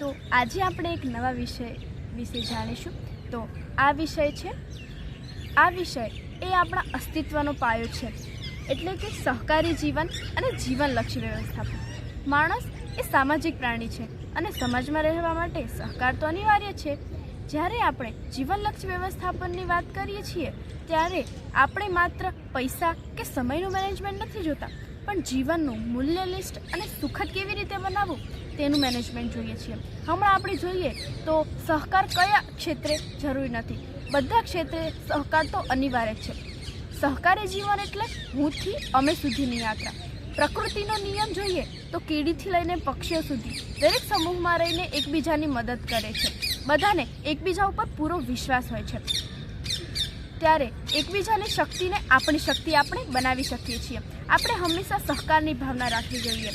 તો આજે આપણે એક નવા વિષય વિશે જાણીશું। તો આ વિષય એ આપણા અસ્તિત્વનો પાયો છે, એટલે કે સહકારી જીવન અને જીવનલક્ષી વ્યવસ્થાપન। માણસ એ સામાજિક પ્રાણી છે અને સમાજમાં રહેવા માટે સહકાર તો અનિવાર્ય છે। જ્યારે આપણે જીવનલક્ષી વ્યવસ્થાપનની વાત કરીએ છીએ ત્યારે આપણે માત્ર પૈસા કે સમયનું મેનેજમેન્ટ નથી જોતા, પણ જીવનનું મૂલ્ય લિસ્ટ અને સુખદ કેવી રીતે બનાવવું તેનું મેનેજમેન્ટ જોઈએ છીએ। હમણાં આપણે જોઈએ તો સહકાર કયા ક્ષેત્રે જરૂરી નથી, બધા ક્ષેત્રે સહકાર તો અનિવાર્ય છે। સહકારી જીવન એટલે હુંથી અમે સુધીની યાત્રા। પ્રકૃતિનો નિયમ જોઈએ તો કીડીથી લઈને પક્ષીઓ સુધી દરેક સમૂહમાં રહીને એકબીજાની મદદ કરે છે। બધાને એકબીજા ઉપર પૂરો વિશ્વાસ હોય છે, ત્યારે એકબીજાની શક્તિને આપણી શક્તિ આપણે બનાવી શકીએ છીએ। આપણે હંમેશા સહકારની ભાવના રાખવી જોઈએ।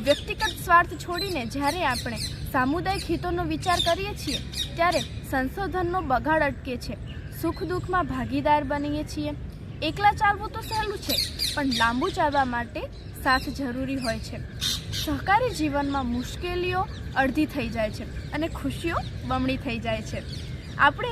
વ્યક્તિગત સ્વાર્થ છોડીને જ્યારે આપણે સામુદાયિક હિતોનો વિચાર કરીએ છીએ ત્યારે સંશોધનનો બગાડ અટકે છે, સુખ દુઃખમાં ભાગીદાર બનીએ છીએ। એકલા ચાલવું તો સહેલું છે, પણ લાંબુ ચાલવા માટે સાથ જરૂરી હોય છે। સહકારી જીવનમાં મુશ્કેલીઓ અડધી થઈ જાય છે અને ખુશીઓ બમણી થઈ જાય છે। આપણે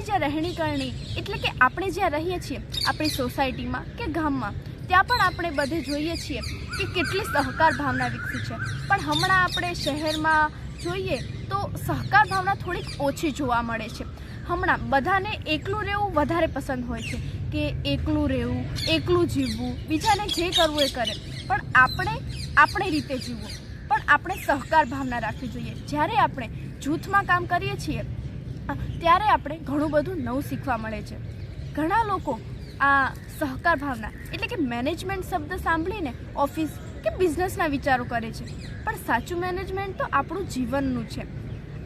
જ્યાં રહેણી કરણી એટલે કે આપણે જ્યાં રહીએ છીએ આપણી સોસાયટીમાં કે ગામમાં, ત્યાં પણ આપણે બધે જોઈએ છીએ કે કેટલી સહકાર ભાવના વિકસી છે। પણ હમણાં આપણે શહેરમાં જોઈએ તો સહકાર ભાવના થોડીક ઓછી જોવા મળે છે। હમણાં બધાને એકલું રહેવું વધારે પસંદ હોય છે કે એકલું રહેવું, એકલું જીવવું, બીજાને જે કરવું એ કરે, પણ આપણે રીતે જીવવું। પણ આપણે સહકાર ભાવના રાખવી જોઈએ। જ્યારે આપણે જૂથમાં કામ કરીએ છીએ ત્યારે આપણે ઘણું બધું નવું શીખવા મળે છે। ઘણા લોકો આ સહકાર ભાવના એટલે કે મેનેજમેન્ટ શબ્દ સાંભળીને ઓફિસ કે બિઝનેસના વિચારો કરે છે, પણ સાચું મેનેજમેન્ટ તો આપણું જીવનનું છે।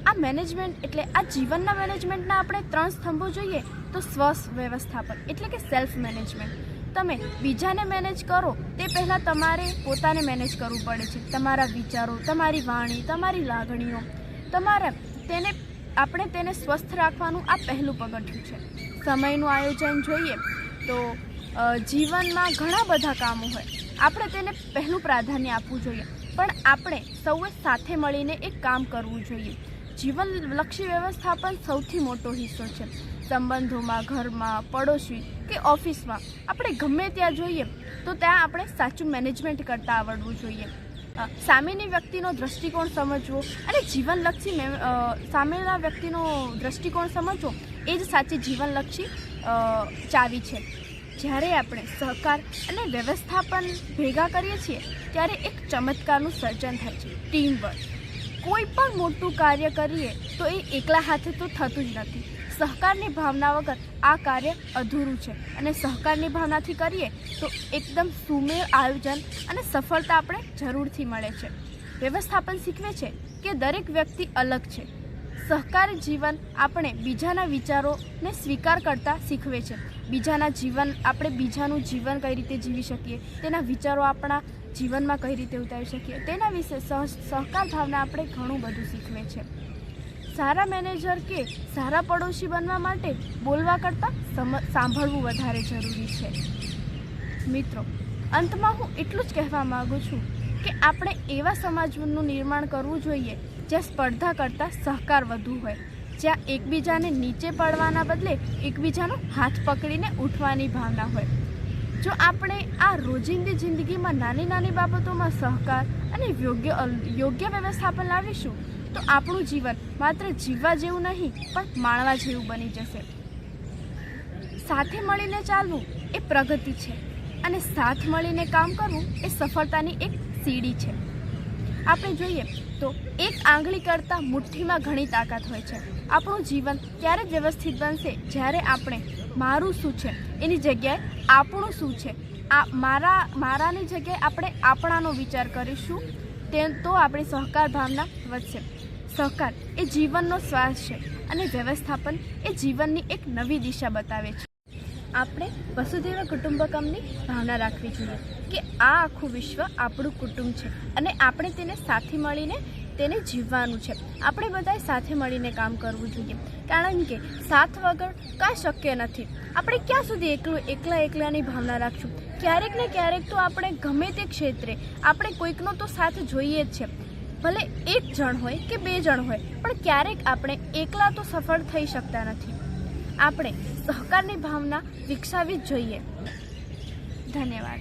આ મેનેજમેન્ટ એટલે આ જીવનના મેનેજમેન્ટના આપણે 3 સ્તંભો જોઈએ તો સ્વ વ્યવસ્થાપન એટલે કે સેલ્ફ મેનેજમેન્ટ। તમે બીજાને મેનેજ કરો તે પહેલાં તમારે પોતાને મેનેજ કરવું પડે છે। તમારા વિચારો, તમારી વાણી, તમારી લાગણીઓ, આપણે તેને સ્વસ્થ રાખવાનું આ પહેલું પગથિયું છે। સમયનું આયોજન જોઈએ તો જીવનમાં ઘણા બધા કામો હોય, આપણે તેને પહેલું પ્રાધાન્ય આપવું જોઈએ, પણ આપણે સૌએ સાથે મળીને એક કામ કરવું જોઈએ। જીવનલક્ષી વ્યવસ્થાપન સૌથી મોટો હિસ્સો છે। સંબંધોમાં, ઘરમાં, પડોશી કે ઓફિસમાં આપણે ગમે ત્યાં જોઈએ તો ત્યાં આપણે સાચું મેનેજમેન્ટ કરતાં આવડવું જોઈએ। સામેની વ્યક્તિનો દૃષ્ટિકોણ સમજવો અને જીવનલક્ષી સામેના વ્યક્તિનો દૃષ્ટિકોણ સમજવો એ જ સાચી જીવનલક્ષી ચાવી છે। જ્યારે આપણે સહકાર અને વ્યવસ્થાપન ભેગા કરીએ છીએ ત્યારે એક ચમત્કારનું સર્જન થાય છે, ટીમવર્ક। કોઈ પણ મોટું કાર્ય કરીએ તો એ એકલા હાથે તો થતું જ નથી। સહકારની ભાવના વગર આ કાર્ય અધૂરું છે અને સહકારની ભાવનાથી કરીએ તો એકદમ સુમેળ આયોજન અને સફળતા આપણે જરૂરથી મળે છે। વ્યવસ્થાપન શીખવે છે કે દરેક વ્યક્તિ અલગ છે। સહકારી જીવન આપણે બીજાના વિચારોને સ્વીકાર કરતા શીખવે છે। આપણે બીજાનું જીવન કઈ રીતે જીવી શકીએ, તેના વિચારો આપણા જીવનમાં કઈ રીતે ઉતારી શકીએ તેના વિશે સહકાર ભાવના આપણે ઘણું બધું શીખવે છે। સારા મેનેજર કે સારા પડોશી બનવા માટે બોલવા કરતાં સાંભળવું વધારે જરૂરી છે। મિત્રો, અંતમાં હું એટલું જ કહેવા માગું છું કે આપણે એવા સમાજનું નિર્માણ કરવું જોઈએ જ્યાં સ્પર્ધા કરતાં સહકાર વધુ હોય, જ્યાં એકબીજાને નીચે પડવાના બદલે એકબીજાનો હાથ પકડીને ઉઠવાની ભાવના હોય। જો આપણે આ રોજિંદી જિંદગીમાં નાની નાની બાબતોમાં સહકાર અને યોગ્ય વ્યવસ્થાપન લાવીશું તો આપણું જીવન માત્ર જીવવા જેવું નહીં પણ માણવા જેવું બની જશે। સાથે મળીને ચાલવું એ પ્રગતિ છે અને સાથ મળીને કામ કરવું એ સફળતાની એક સીડી છે। આપણે જોઈએ તો એક આંગળી કરતાં મુઠ્ઠીમાં ઘણી તાકાત હોય છે। આપણું જીવન ત્યારે જ વ્યવસ્થિત બનશે જ્યારે આપણે મારું શું છે એની જગ્યાએ આપણું શું છે, મારાની જગ્યાએ આપણે આપણાનો વિચાર કરીશું તો આપણી સહકાર ભાવના વધશે। સહકાર એ જીવનનો શ્વાસ છે અને વ્યવસ્થાપન એ જીવનની એક નવી દિશા બતાવે છે। આપણે વસુધૈવ કુટુંબકમની ભાવના રાખવી જોઈએ કે આ આખું વિશ્વ આપણું કુટુંબ છે અને આપણે તેને સાથે મળીને તેને જીવવાનું છે। આપણે બધાએ સાથે મળીને કામ કરવું જોઈએ, કારણ કે સાથ વગર કાંઈ શક્ય નથી। આપણે ક્યાં સુધી એકલાની ભાવના રાખશું? ક્યારેક ને ક્યારેક તો આપણે ગમે તે ક્ષેત્રે આપણે કોઈકનો તો સાથ જોઈએ જ છે। ભલે એક જણ હોય કે બે જણ હોય, પણ ક્યારેક આપણે એકલા તો સફળ થઈ શકતા નથી. આપણે સહકારની ભાવના વિકસાવવી જ જોઈએ. ધન્યવાદ.